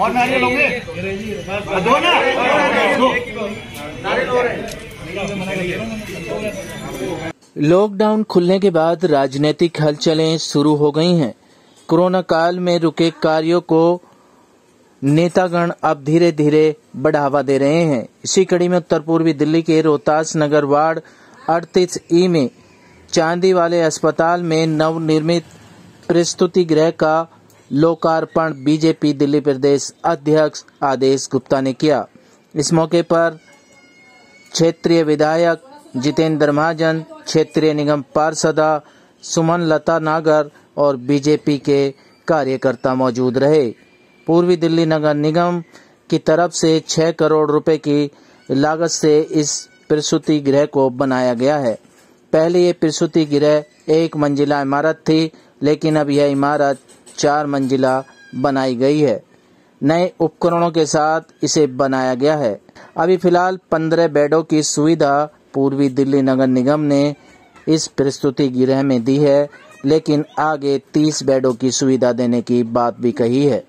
और नारियल होंगे दो ना लॉकडाउन खुलने के बाद राजनीतिक हलचलें शुरू हो गई हैं। कोरोना काल में रुके कार्यों को नेतागण अब धीरे धीरे बढ़ावा दे रहे हैं। इसी कड़ी में उत्तर पूर्वी दिल्ली के रोहतास नगर वार्ड 38E में चांदी वाले अस्पताल में नवनिर्मित प्रसूति गृह का लोकार्पण बीजेपी दिल्ली प्रदेश अध्यक्ष आदेश गुप्ता ने किया। इस मौके पर क्षेत्रीय विधायक जितेंद्र महाजन, क्षेत्रीय निगम पार्षदा सुमन लता नागर और बीजेपी के कार्यकर्ता मौजूद रहे। पूर्वी दिल्ली नगर निगम की तरफ से 6 करोड़ रुपए की लागत से इस प्रसूति गृह को बनाया गया है। पहले ये प्रसूति गृह 1 मंजिला इमारत थी, लेकिन अब यह इमारत 4 मंजिला बनाई गई है। नए उपकरणों के साथ इसे बनाया गया है। अभी फिलहाल 15 बेडों की सुविधा पूर्वी दिल्ली नगर निगम ने इस प्रसूति गृह में दी है, लेकिन आगे 30 बेडों की सुविधा देने की बात भी कही है।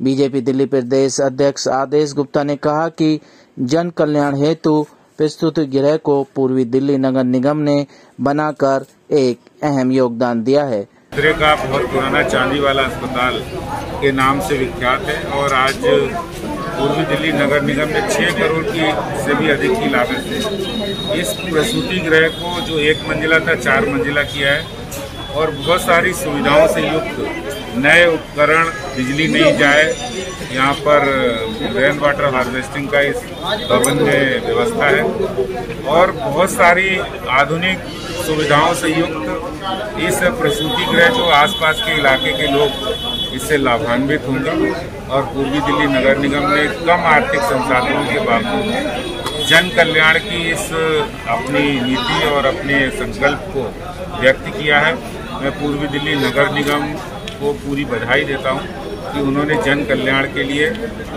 बीजेपी दिल्ली प्रदेश अध्यक्ष आदेश गुप्ता ने कहा कि जन कल्याण हेतु प्रसूति गृह को पूर्वी दिल्ली नगर निगम ने बनाकर एक अहम योगदान दिया है। दिल्ली का बहुत पुराना चांदी वाला अस्पताल के नाम से विख्यात है और आज पूर्वी दिल्ली नगर निगम ने 6 करोड़ की से भी अधिक की लागत से इस प्रसूति गृह को जो 1 मंजिला था 4 मंजिला किया है और बहुत सारी सुविधाओं से युक्त नए उपकरण, बिजली नहीं जाए, यहाँ पर रेन वाटर हार्वेस्टिंग का इस भवन में व्यवस्था है और बहुत सारी आधुनिक सुविधाओं से युक्त इस प्रसूति गृह जो आसपास के इलाके के लोग इससे लाभान्वित होंगे और पूर्वी दिल्ली नगर निगम ने कम आर्थिक संसाधनों के बावजूद जन कल्याण की इस अपनी नीति और अपने संकल्प को व्यक्त किया है। मैं पूर्वी दिल्ली नगर निगम को पूरी बधाई देता हूं कि उन्होंने जन कल्याण के लिए,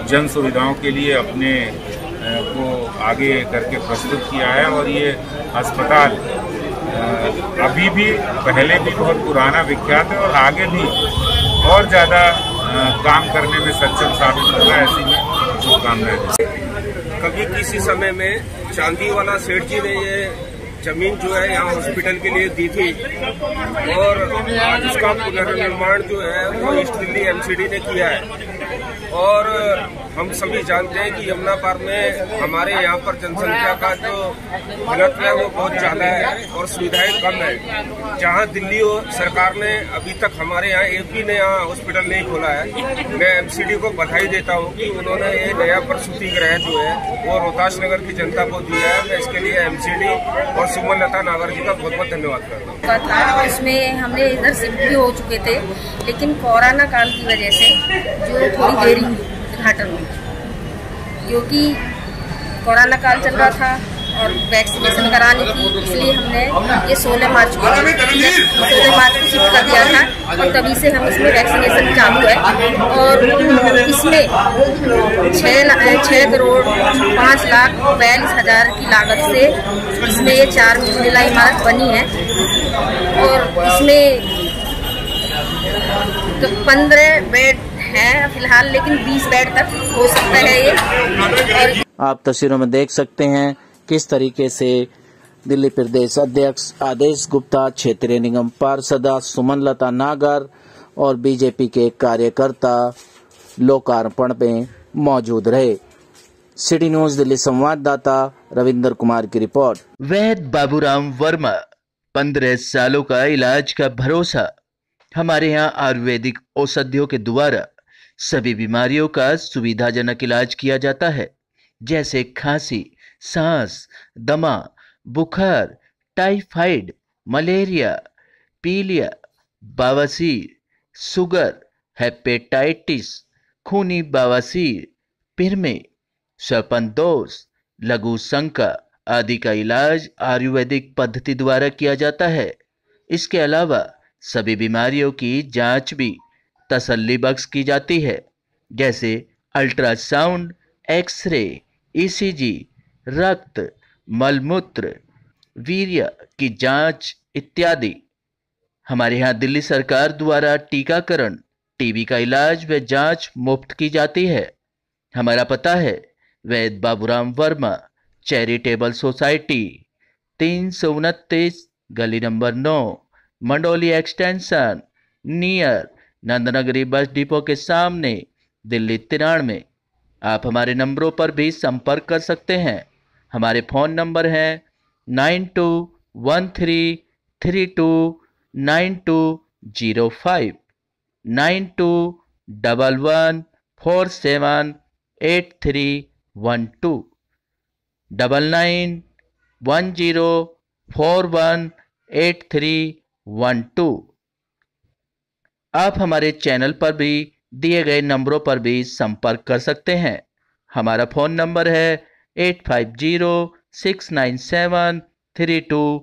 जन सुविधाओं के लिए अपने को आगे करके प्रस्तुत किया है और ये अस्पताल अभी भी, पहले भी बहुत पुराना विख्यात है और आगे भी और ज़्यादा काम करने में सक्षम साबित होगा, ऐसी में शुभकामनाएं। कभी किसी समय में चांदी वाला सेठ जी ने ये जमीन जो है यहाँ हॉस्पिटल के लिए दी थी और आज इसका पुनर्निर्माण जो है वो ईस्ट दिल्ली एमसीडी ने किया है। और हम सभी जानते हैं कि यमुना पार में हमारे यहाँ पर जनसंख्या का जो घनत्व है वो बहुत ज़्यादा है और सुविधाएं कम है। जहाँ दिल्ली सरकार ने अभी तक हमारे यहाँ एक भी नया हॉस्पिटल नहीं खोला है। मैं एमसीडी को बधाई देता हूँ कि उन्होंने ये नया प्रसूति गृह जो है वो रोहतास नगर की जनता को दिया है। मैं इसके लिए एमसीडी और सुमन लता नागर जी का बहुत बहुत धन्यवाद करता हूँ। इसमें हमने इधर शिफ्ट भी हो चुके थे, लेकिन कोरोना काल की वजह से जो थोड़ी देरी उद्घाटन हुई, क्योंकि कोरोना काल चल रहा था और वैक्सीनेशन करानी थी, इसलिए हमने ये 16 मार्च को शिफ्ट कर दिया था और तभी से हम इसमें वैक्सीनेशन चालू है। और इसमें 6 करोड़ 5,42,000 की लागत से इसमें ये 4 मंजिला इमारत बनी है और इसमें 15 बेड है फिलहाल, लेकिन 20 बेड तक हो सकता है ये। आप तस्वीरों में देख सकते हैं किस तरीके से दिल्ली प्रदेश अध्यक्ष आदेश गुप्ता, क्षेत्रीय निगम पार्षदा सुमन लता नागर और बीजेपी के कार्यकर्ता लोकार्पण में मौजूद रहे। सिटी न्यूज दिल्ली संवाददाता रविंद्र कुमार की रिपोर्ट। वैद्य बाबूराम वर्मा, 15 सालों का इलाज का भरोसा। हमारे यहाँ आयुर्वेदिक औषधियों के द्वारा सभी बीमारियों का सुविधाजनक इलाज किया जाता है, जैसे खांसी, सांस, दमा, बुखार, टाइफाइड, मलेरिया, पीलिया, बवासीर, शुगर, हेपेटाइटिस, खूनी बवासीर, पिरमे, श्वसन दोष, लघु शंका, आदि का इलाज आयुर्वेदिक पद्धति द्वारा किया जाता है। इसके अलावा सभी बीमारियों की जांच भी तसल्ली बख्श की जाती है, जैसे अल्ट्रासाउंड, एक्सरे, ईसीजी, रक्त, मलमूत्र, वीर्य की जांच इत्यादि। हमारे यहाँ दिल्ली सरकार द्वारा टीकाकरण, टीबी का इलाज व जांच मुफ्त की जाती है। हमारा पता है वैद्य बाबूराम वर्मा, चैरिटेबल सोसाइटी, 329 गली number 9, Mandoli extension, near Nand Nagri bus depot के सामने, दिल्ली 93। आप हमारे नंबरों पर भी संपर्क कर सकते हैं। हमारे फ़ोन नंबर हैं 9213329205, 9211478312, 9910418312। आप हमारे चैनल पर भी दिए गए नंबरों पर भी संपर्क कर सकते हैं। हमारा फ़ोन नंबर है 8506973234।